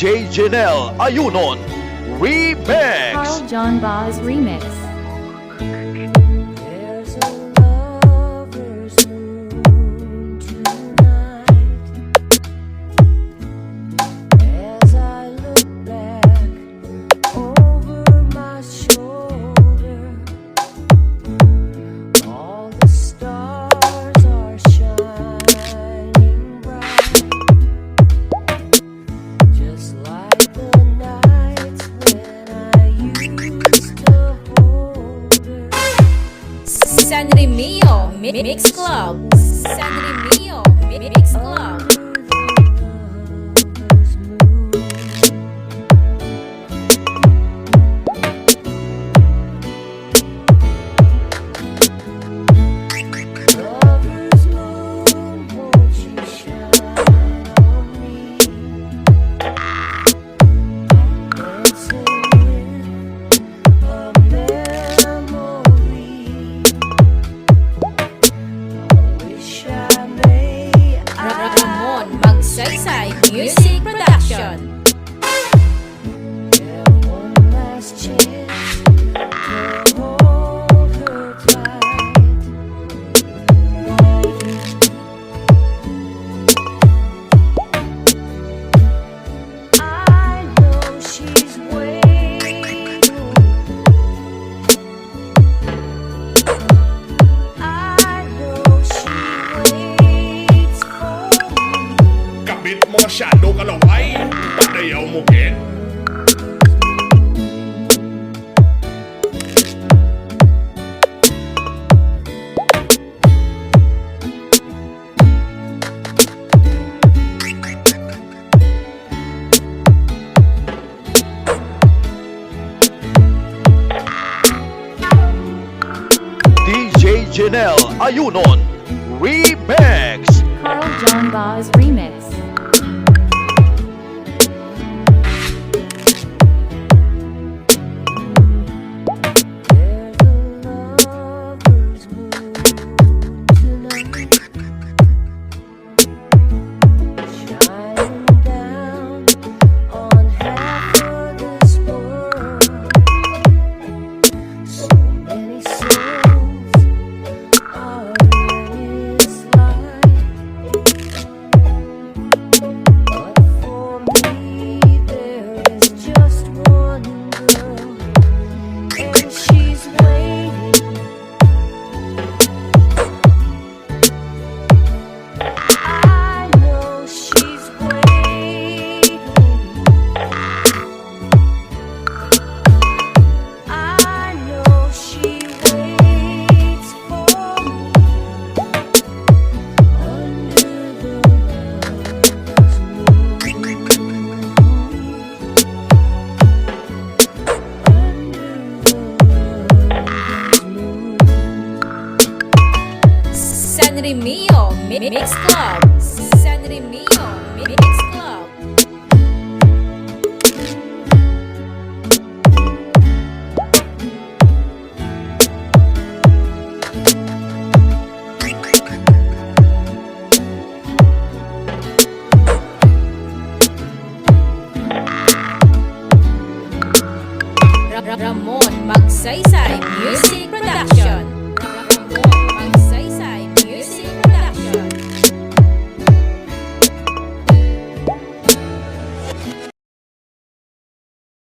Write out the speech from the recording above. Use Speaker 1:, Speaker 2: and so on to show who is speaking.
Speaker 1: DJ Janelle Ayunon Remix.
Speaker 2: Carl John Baz Remix.
Speaker 3: There's a lover's moon tonight. As I look back over my shoulder, all the stars are shining bright, just like the nights when I used to hold her.
Speaker 4: San Remegio Mix Club. San Remegio Mix Club.
Speaker 3: Lover's moon, won't you shine on me? Dancing with a memory. I wish I may.
Speaker 4: Ramon Magsaysay Music Production.
Speaker 3: Have one last chance to hold her tight. I know she's waiting. I know she waits for me.
Speaker 5: Kabit mo masyado kalaway, ba't ayaw mo kin?
Speaker 1: DJ Janelle Ayunon Remix.
Speaker 2: Carl John Baz Remix.
Speaker 3: There's a lover's moon tonight, shining down on half of this world. So many souls are in its light, but for me there is just one girl, and she's waiting. I know she's waiting. I know she waits for me under the lover's moon.
Speaker 4: San Remegio Mix Club. San Remegio Mix Club. Ramon Magsaysay Music